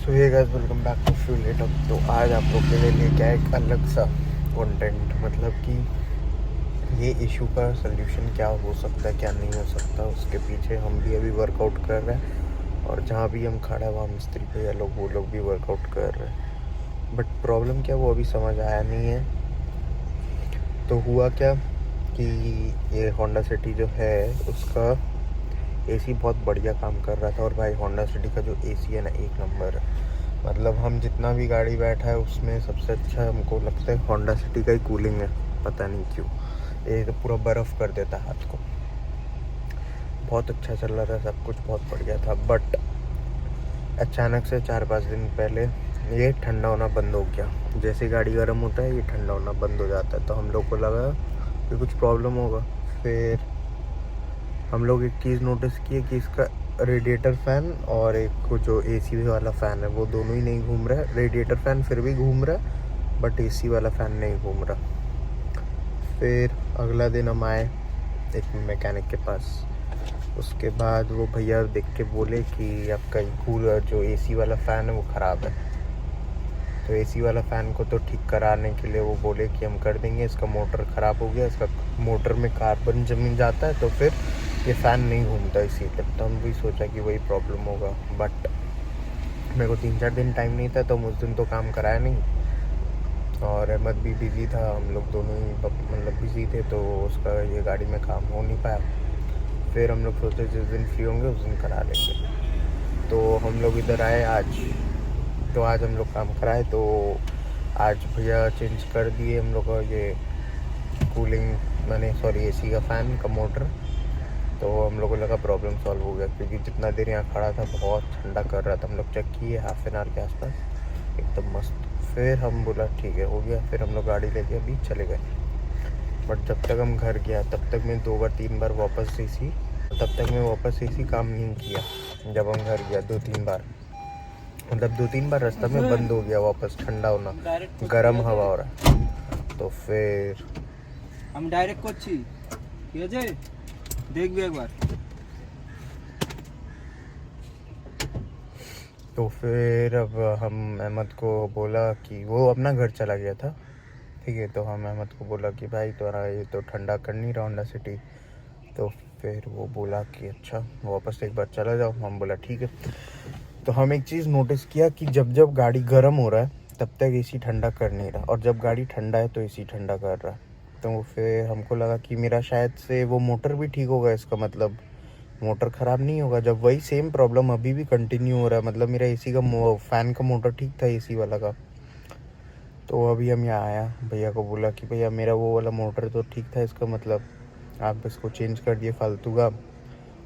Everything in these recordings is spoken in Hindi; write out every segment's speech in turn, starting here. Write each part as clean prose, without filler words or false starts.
So hey guys, welcome back to fuel it up. तो आज आप लोग के लिए लेके आए एक अलग सा कंटेंट, मतलब कि ये इशू का सल्यूशन क्या हो सकता है, क्या नहीं हो सकता, उसके पीछे हम भी अभी वर्कआउट कर रहे हैं। और जहाँ भी हम खड़ा है वहाँ मिस्त्री भैया लोग, वो लोग भी वर्कआउट कर रहे हैं। बट प्रॉब्लम क्या, वो अभी समझ आया नहीं है। तो हुआ क्या कि ये होंडा सिटी जो है उसका एसी बहुत बढ़िया काम कर रहा था। और भाई होंडा सिटी का जो एसी है ना, एक नंबर है। मतलब हम जितना भी गाड़ी बैठा है उसमें सबसे अच्छा हमको लगता है होंडा सिटी का ही कूलिंग है। पता नहीं क्यों, ये तो पूरा बर्फ़ कर देता है हाथ को। बहुत अच्छा चल रहा था, सब कुछ बहुत बढ़िया था। बट अचानक से 4-5 दिन पहले ये ठंडा होना बंद हो गया। जैसे गाड़ी गर्म होता है ये ठंडा होना बंद हो जाता है। तो हम लोग को लगा कि कुछ प्रॉब्लम होगा। फिर हम लोग एक चीज़ नोटिस किए कि इसका रेडिएटर फ़ैन और एक जो एसी वाला फ़ैन है वो दोनों ही नहीं घूम रहा है। रेडिएटर फ़ैन फिर भी घूम रहा है बट एसी वाला फ़ैन नहीं घूम रहा। फिर अगला दिन हम आए एक मैकेनिक के पास। उसके बाद वो भैया देख के बोले कि आपका कूलर जो एसी वाला फ़ैन है वो ख़राब है। तो एसी वाला फ़ैन को तो ठीक कराने के लिए वो बोले कि हम कर देंगे, इसका मोटर ख़राब हो गया, इसका मोटर में कार्बन जम जाता है तो फिर ये फ़ैन नहीं घूमता इसीलिए। तो हम भी सोचा कि वही प्रॉब्लम होगा। बट मेरे को 3-4 दिन टाइम नहीं था तो हम उस दिन तो काम कराया नहीं। और अहमद भी बिज़ी था, हम लोग दोनों ही मतलब बिज़ी थे, तो उसका ये गाड़ी में काम हो नहीं पाया। फिर हम लोग सोचे जिस दिन फ्री होंगे उस दिन करा लेंगे। तो हम लोग इधर आए आज। तो आज हम लोग काम कराए। तो आज भैया चेंज कर दिए हम लोग का ये कूलिंग, मैंने सॉरी एसी का फ़ैन का मोटर। तो हम लोग को लगा प्रॉब्लम सॉल्व हो गया, क्योंकि जितना देर यहाँ खड़ा था बहुत ठंडा कर रहा था। हम लोग चेक किए हाफ एन आवर के आसपास, एकदम मस्त। फिर हम बोला ठीक है हो गया। फिर हम लोग गाड़ी लेके अभी चले गए। बट जब तक हम घर गया तब तक मैं 2-3 बार वापस एसी काम नहीं किया। जब हम घर गया 2-3 बार, मतलब 2-3 बार रास्ता में बंद हो गया वापस, ठंडा होना, गर्म हवा हो रहा है। तो फिर हम डायरेक्ट করছি ঠিক আছে দেখবি একবার। तो फिर अब हम अहमद को बोला कि वो अपना घर चला गया था, ठीक है। तो हम अहमद को बोला कि भाई तुम्हारा ये तो ठंडा कर नहीं रहा होंडा सिटी। तो फिर वो बोला कि अच्छा वापस एक बार चला जाओ। हम बोला ठीक है। तो हम एक चीज़ नोटिस किया कि जब जब गाड़ी गर्म हो रहा है तब तक एसी ठंडा कर नहीं रहा, और जब गाड़ी ठंडा है तो एसी ठंडा कर रहा है। तो फिर हमको लगा कि मेरा शायद से वो मोटर भी ठीक होगा, इसका मतलब मोटर ख़राब नहीं होगा। जब वही सेम प्रॉब्लम अभी भी कंटिन्यू हो रहा है, मतलब मेरा एसी का फ़ैन का मोटर ठीक था एसी वाला का। तो अभी हम यहाँ आया, भैया को बोला कि भैया मेरा वो वाला मोटर तो ठीक था, इसका मतलब आप इसको चेंज कर दिए फालतू का,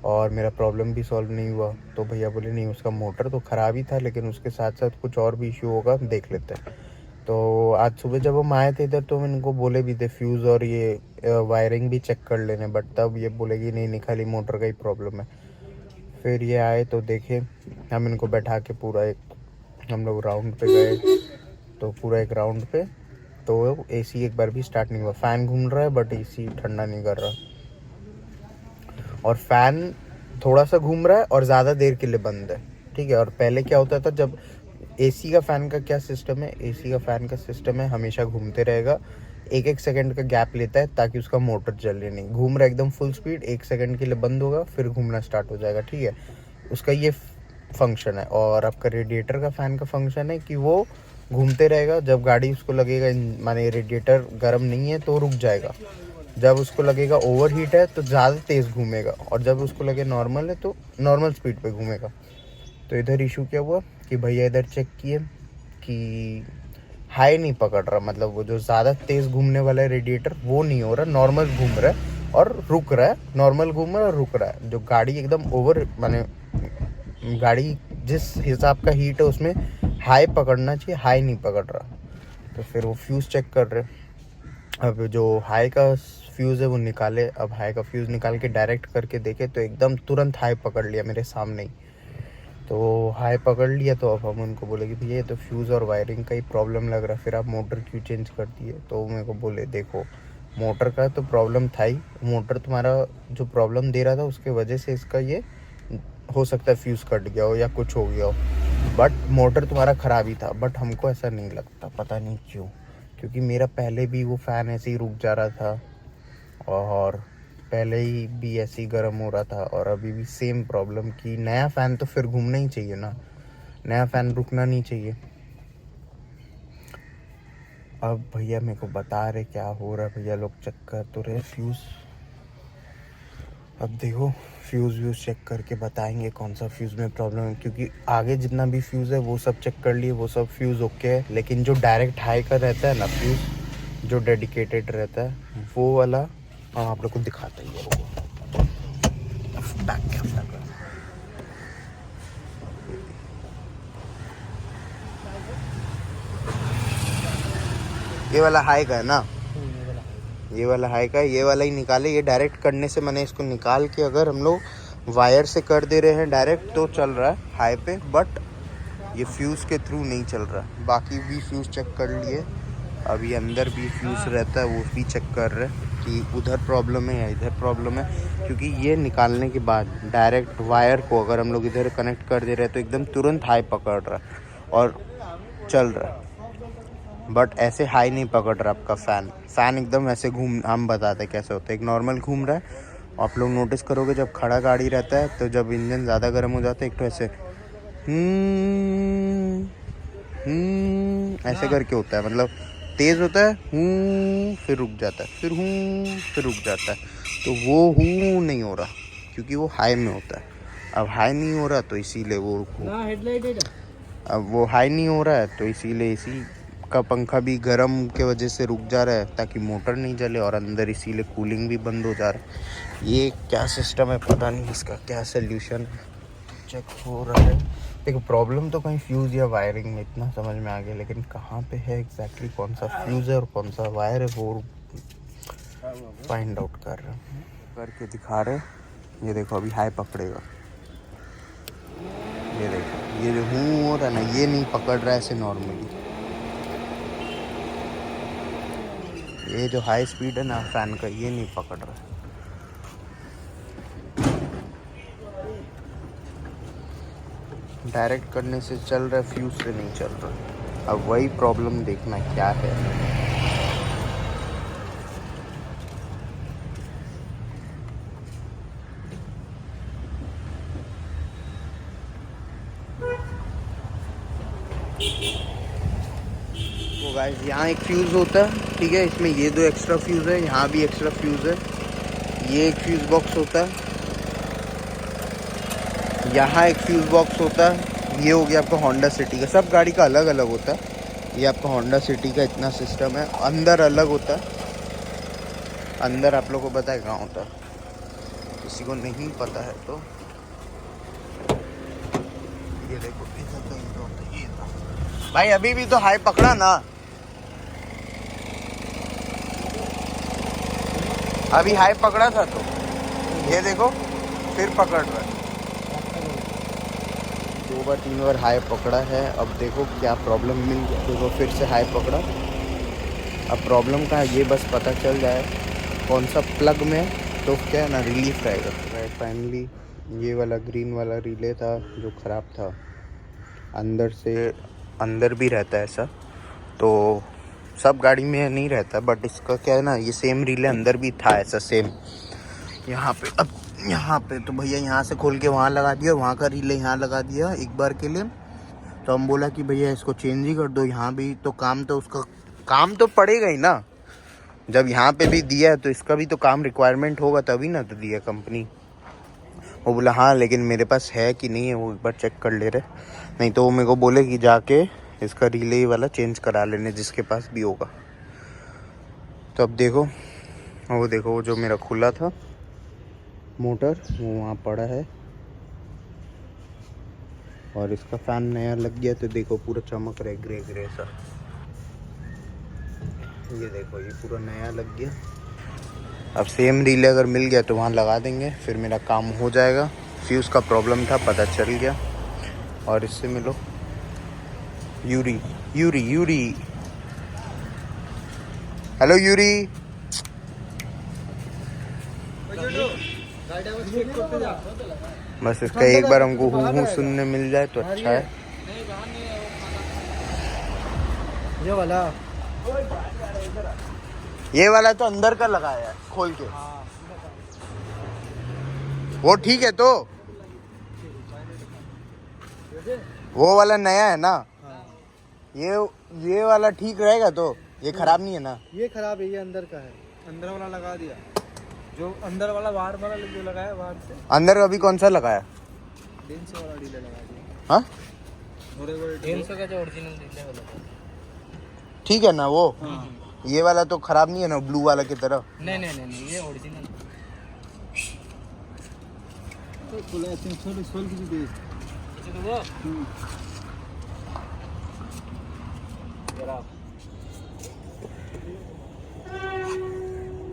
और मेरा प्रॉब्लम भी सॉल्व नहीं हुआ। तो भैया बोले नहीं, उसका मोटर तो ख़राब ही था लेकिन उसके साथ साथ कुछ और भी इशू होगा, देख लेते हैं। तो आज सुबह जब हम आए थे इधर तो हम इनको बोले भी थे फ्यूज़ और ये वायरिंग भी चेक कर लेने, बट तब ये बोले कि नहीं खाली मोटर का ही प्रॉब्लम है। फिर ये आए तो देखे, हम इनको बैठा के पूरा एक हम लोग राउंड पे गए। तो पूरा एक राउंड पे तो एसी एक बार भी स्टार्ट नहीं हुआ। फ़ैन घूम रहा है बट एसी ठंडा नहीं कर रहा, और फ़ैन थोड़ा सा घूम रहा है और ज़्यादा देर के लिए बंद है, ठीक है। और पहले क्या होता था, जब एसी का फ़ैन का क्या सिस्टम है, एसी का फ़ैन का सिस्टम है हमेशा घूमते रहेगा, 1-1 सेकंड का गैप लेता है ताकि उसका मोटर चले नहीं। घूम रहा है एकदम फुल स्पीड, 1 सेकंड के लिए बंद होगा फिर घूमना स्टार्ट हो जाएगा, ठीक है। उसका ये फंक्शन है। और आपका रेडिएटर का फ़ैन का फंक्शन है कि वो घूमते रहेगा। जब गाड़ी उसको लगेगा माने रेडिएटर गर्म नहीं है तो रुक जाएगा, जब उसको लगेगा ओवर हीट है तो ज़्यादा तेज़ घूमेगा, और जब उसको लगे नॉर्मल है तो नॉर्मल स्पीड पे घूमेगा। तो इधर इशू क्या हुआ कि भैया इधर चेक किए कि हाई नहीं पकड़ रहा, मतलब वो जो ज़्यादा तेज़ घूमने वाला है रेडिएटर वो नहीं हो रहा, नॉर्मल घूम रहा है और रुक रहा है, नॉर्मल घूम रहा है और रुक रहा है। जो गाड़ी एकदम ओवर माने गाड़ी जिस हिसाब का हीट है उसमें हाई पकड़ना चाहिए, हाई नहीं पकड़ रहा। तो फिर वो फ्यूज़ चेक कर रहे। अब जो हाई का फ्यूज़ है वो निकाले, अब हाई का फ्यूज़ निकाल के डायरेक्ट करके देखे तो एकदम तुरंत हाई पकड़ लिया मेरे सामने ही। तो हाई पकड़ लिया। तो अब हम उनको बोले कि भैया ये तो फ्यूज़ और वायरिंग का ही प्रॉब्लम लग रहा है, फिर आप मोटर क्यों चेंज कर दिए। तो मेरे को बोले देखो मोटर का तो प्रॉब्लम था ही, मोटर तुम्हारा जो प्रॉब्लम दे रहा था उसके वजह से इसका ये हो सकता है फ्यूज़ कट गया हो या कुछ हो गया हो। बट मोटर तुम्हारा ख़राब ही था, बट हमको ऐसा नहीं लगता, पता नहीं क्यों, क्योंकि मेरा पहले भी वो फ़ैन ऐसे ही रुक जा रहा था और पहले ही भी ऐसे ही गर्म हो रहा था और अभी भी सेम प्रॉब्लम की नया फ़ैन तो फिर घूमना ही चाहिए ना, नया फ़ैन रुकना नहीं चाहिए। अब भैया मेरे को बता रहे क्या हो रहा है, भैया लोग चेक कर तो रहे फ्यूज़। अब देखो फ्यूज़ व्यूज़ चेक करके बताएंगे कौन सा फ्यूज़ में प्रॉब्लम है, क्योंकि आगे जितना भी फ्यूज़ है वो सब चेक कर लिए, वो सब फ्यूज़ ओके है, लेकिन जो डायरेक्ट हाई का रहता है ना फ्यूज़, जो डेडिकेटेड रहता है वो वाला हम आप लोग को दिखाते ही है। बैक कैमरा का ये वाला हाई का है ना, ये वाला हाई का है, ये वाला ही निकाले। ये डायरेक्ट करने से मैंने इसको निकाल के अगर हम लोग वायर से कर दे रहे हैं डायरेक्ट तो चल रहा है हाई पे, बट ये फ्यूज़ के थ्रू नहीं चल रहा। बाकी भी फ्यूज़ चेक कर लिए, अभी अंदर भी फ्यूज़ रहता है वो भी चेक कर रहे हैं कि उधर प्रॉब्लम है या इधर प्रॉब्लम है, क्योंकि ये निकालने के बाद डायरेक्ट वायर को अगर हम लोग इधर कनेक्ट कर दे रहे हैं तो एकदम तुरंत हाई पकड़ रहा है और चल रहा है, बट ऐसे हाई नहीं पकड़ रहा आपका फ़ैन एकदम ऐसे घूम, हम बताते कैसे होता है, एक नॉर्मल घूम रहा है। आप लोग नोटिस करोगे जब खड़ा गाड़ी रहता है तो जब इंजन ज़्यादा गर्म हो जाता है एक तो ऐसे ऐसे करके होता है, मतलब तेज़ होता है, फिर रुक जाता है, फिर रुक जाता है, तो वो नहीं हो रहा क्योंकि वो हाई में होता है। अब हाई नहीं हो रहा तो इसीलिए अब वो हाई नहीं हो रहा है तो इसीलिए इसी का पंखा भी गर्म के वजह से रुक जा रहा है ताकि मोटर नहीं जले, और अंदर इसीलिए कूलिंग भी बंद हो जा रहा है। ये क्या सिस्टम है पता नहीं, इसका क्या सोल्यूशन चेक हो रहा है। देखो प्रॉब्लम तो कहीं फ्यूज़ या वायरिंग में इतना समझ में आ गया, लेकिन कहाँ पे है एग्जैक्टली, कौन सा फ्यूज़ है और कौन सा वायर है वो फाइंड आउट कर रहे हैं, करके दिखा रहे। ये देखो अभी हाई पकड़ेगा, ये देखो ये जो हो रहा है ना ये नहीं पकड़ रहा है ऐसे नॉर्मली, ये जो हाई स्पीड है ना फैन का ये नहीं पकड़ रहा है। डायरेक्ट करने से चल रहा है, फ्यूज से नहीं चल रहा। अब वही प्रॉब्लम देखना क्या है। तो गाइस यहाँ एक फ्यूज़ होता है, ठीक है, इसमें ये दो एक्स्ट्रा फ्यूज़ है, यहाँ भी एक्स्ट्रा फ्यूज़ है, ये एक फ्यूज़ बॉक्स होता है, यहाँ एक फ्यूज़ बॉक्स होता है। ये हो गया आपका होंडा सिटी का, सब गाड़ी का अलग अलग होता है। ये आपका होंडा सिटी का इतना सिस्टम है, अंदर अलग होता है, अंदर आप लोगों को पता है कहाँ होता है, किसी को नहीं पता है तो ये देखो इधर कहीं तो होता है। ये भाई अभी भी तो हाई पकड़ा ना, अभी हाई पकड़ा था तो ये देखो फिर पकड़ रहा है, 2 बार 3 बार हाई पकड़ा है। अब देखो क्या प्रॉब्लम मिल गया, देखो फिर से हाई पकड़ा। अब प्रॉब्लम का ये बस पता चल जाए कौन सा प्लग में, तो क्या है ना रिलीफ रहेगा। फाइनली ये वाला ग्रीन वाला रिले था जो ख़राब था, अंदर से अंदर भी रहता है ऐसा, तो सब गाड़ी में नहीं रहता, बट इसका क्या है ना ये सेम रिले अंदर भी था ऐसा सेम यहाँ पे। अब यहाँ पे तो भैया यहाँ से खोल के वहाँ लगा दिया, वहाँ का रिले यहाँ लगा दिया एक बार के लिए। तो हम बोला कि भैया इसको चेंज ही कर दो, यहाँ भी तो काम, तो उसका काम तो पड़ेगा ही ना, जब यहाँ पे भी दिया है तो इसका भी तो काम रिक्वायरमेंट होगा तभी ना तो दिया कंपनी। वो बोला हाँ लेकिन मेरे पास है कि नहीं है वो एक बार चेक कर ले रहे, नहीं तो वो मेरे को बोले कि जाके इसका रिले वाला चेंज करा लेने जिसके पास भी होगा। तो अब देखो वो देखो वो जो मेरा खुला था मोटर वो वहाँ पड़ा है, और इसका फ़ैन नया लग गया तो देखो पूरा चमक रहा है ग्रे ग्रे सा, ये देखो ये पूरा नया लग गया। अब सेम रिले अगर मिल गया तो वहाँ लगा देंगे, फिर मेरा काम हो जाएगा। फ्यूज़ का प्रॉब्लम था पता चल गया। और इससे मिलो Yuri Yuri Yuri, hello Yuri, बस इसका एक बार हमको हूँ सुनने मिल जाए तो अच्छा है। ये वाला ये वाला तो अंदर का लगाया है खोल के, हाँ वो ठीक है तो वो वाला नया है ना, ये वाला ठीक रहेगा तो ये खराब नहीं है ना। ये खराब है, ये अंदर का है, अंदर वाला लगा दिया, जो अंदर वाला बाहर वाला जो लगाया बाहर से, अंदर अभी कौन सा लगाया? 150 वाला डीले लगा दिया। हाँ 150 का जो ओरिजिनल डीले वाला था। ठीक है ना वो, हाँ। ये वाला तो खराब नहीं है ना ब्लू वाला की तरह। नहीं ये ओरिजिनल तो खुला है, सोल की दे वो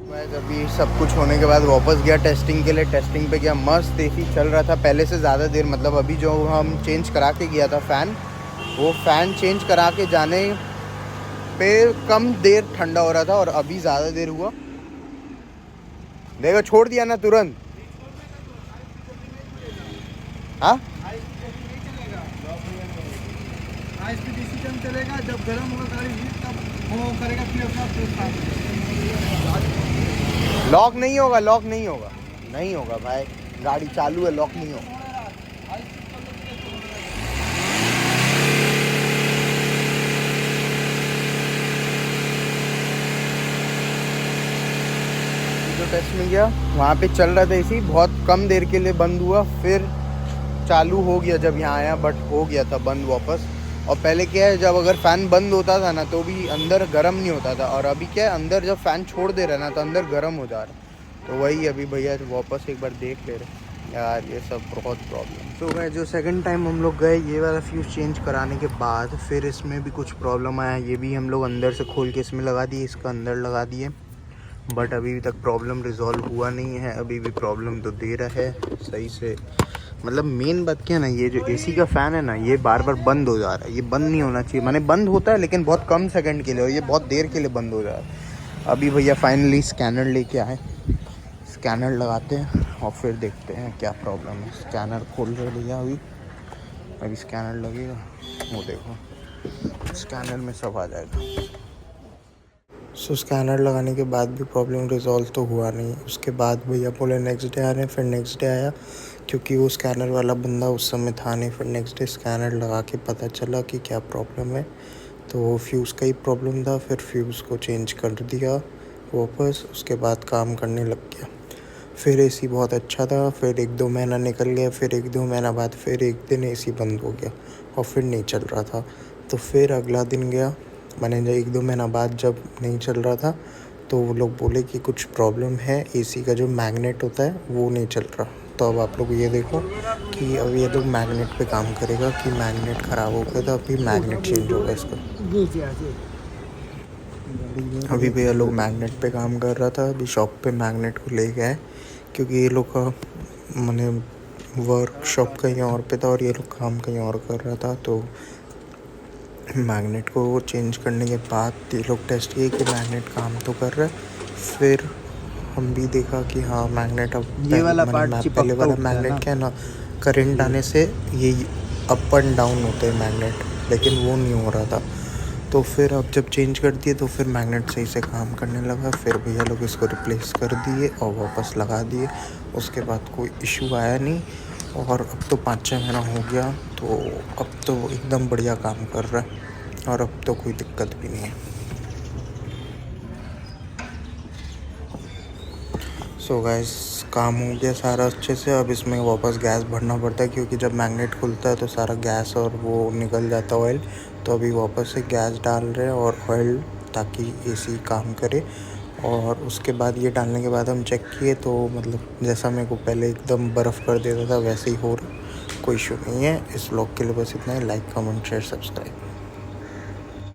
गाइस अभी सब कुछ होने के बाद वापस गया टेस्टिंग के लिए। टेस्टिंग पे गया, मस्त एसी चल रहा था पहले से ज़्यादा देर। मतलब अभी जो हम चेंज करा के गया था फ़ैन, वो फ़ैन चेंज करा के जाने पे कम देर ठंडा हो रहा था और अभी ज़्यादा देर हुआ। देखो छोड़ दिया ना तुरंत। हाँ चलेगा, जब गर्म होगा गाड़ी तब वो करेगा, फिर अपना लॉक नहीं होगा, लॉक नहीं होगा, नहीं होगा भाई, गाड़ी चालू है, लॉक नहीं होगा। जो टेस्ट में गया वहाँ पे चल रहा था एसी, बहुत कम देर के लिए बंद हुआ, फिर चालू हो गया जब यहाँ आया, बट हो गया था बंद वापस। और पहले क्या है, जब अगर फ़ैन बंद होता था ना तो भी अंदर गर्म नहीं होता था, और अभी क्या है, अंदर जब फ़ैन छोड़ दे रहा ना तो अंदर गर्म हो जा रहा। तो वही अभी भैया वापस एक बार देख ले रहे यार, ये सब बहुत प्रॉब्लम। तो मैं जो सेकंड टाइम हम लोग गए ये वाला फ्यूज़ चेंज कराने के बाद फिर इसमें भी कुछ प्रॉब्लम आया। ये भी हम लोग अंदर से खोल के इसमें लगा दिए, इसका अंदर लगा दिए, बट अभी तक प्रॉब्लम रिजॉल्व हुआ नहीं है। अभी भी प्रॉब्लम तो दे रहा है सही से। मतलब मेन बात क्या है ना, ये जो एसी का फ़ैन है ना, ये बार बार बंद हो जा रहा है। ये बंद नहीं होना चाहिए, माने बंद होता है लेकिन बहुत कम सेकंड के लिए, और ये बहुत देर के लिए बंद हो जा रहा है। अभी भैया फाइनली स्कैनर लेके आए, स्कैनर लगाते हैं और फिर देखते हैं क्या प्रॉब्लम है। स्कैनर खोल रहे भैया अभी स्कैनर लगेगा, वो देखो स्कैनर में सब आ जाएगा। सो स्कैनर लगाने के बाद भी प्रॉब्लम रिजॉल्व तो हुआ नहीं। उसके बाद भैया बोले नेक्स्ट डे आने, फिर नेक्स्ट डे आया, क्योंकि वो स्कैनर वाला बंदा उस समय था नहीं। फिर नेक्स्ट डे स्कैनर लगा के पता चला कि क्या प्रॉब्लम है, तो फ्यूज़ का ही प्रॉब्लम था। फिर फ्यूज़ को चेंज कर दिया वापस, उसके बाद काम करने लग गया। फिर एसी बहुत अच्छा था, फिर 1-2 महीना निकल गया, फिर 1-2 महीना बाद फिर एक दिन एसी बंद हो गया और फिर नहीं चल रहा था। तो फिर अगला दिन गया, मैंने जब 1-2 महीना बाद जब नहीं चल रहा था तो वो लोग बोले कि कुछ प्रॉब्लम है, एसी का जो मैग्नेट होता है वो नहीं चल रहा। तो अब आप लोग ये देखो कि अब ये लोग मैग्नेट पे काम करेगा कि मैग्नेट ख़राब हो गया था, अभी मैग्नेट चेंज होगा इसका। अभी भैया लोग मैग्नेट पे काम कर रहा था, अभी शॉप पे मैग्नेट को ले गए, क्योंकि ये लोग का मैंने वर्कशॉप कहीं और पे था और ये लोग काम कहीं और कर रहा था। तो मैग्नेट को चेंज करने के बाद ये लोग टेस्ट किए कि मैग्नेट काम तो कर रहा है। फिर हम भी देखा कि हाँ मैग्नेट अब ये वाला पार्ट पहले वाला मैग्नेट क्या है ना, करंट आने से ये अप एंड डाउन होते हैं मैग्नेट, लेकिन वो नहीं हो रहा था। तो फिर अब जब चेंज कर दिए तो फिर मैग्नेट सही से काम करने लगा। फिर भैया लोग इसको रिप्लेस कर दिए और वापस लगा दिए। उसके बाद कोई इशू आया नहीं, और अब तो 5-6 महीना हो गया, तो अब तो एकदम बढ़िया काम कर रहा है और अब तो कोई दिक्कत भी नहीं है। सो गाइस काम हो गया सारा अच्छे से। अब इसमें वापस गैस भरना पड़ता है, क्योंकि जब मैग्नेट खुलता है तो सारा गैस और वो निकल जाता है ऑयल। तो अभी वापस से गैस डाल रहे हैं और ऑयल, ताकि एसी काम करे। और उसके बाद ये डालने के बाद हम चेक किए तो मतलब जैसा मेरे को पहले एकदम बर्फ़ कर देता था वैसे ही हो रहा, कोई इशू नहीं है। इस व्लॉग के लिए बस इतना ही। Like, comment, share, subscribe.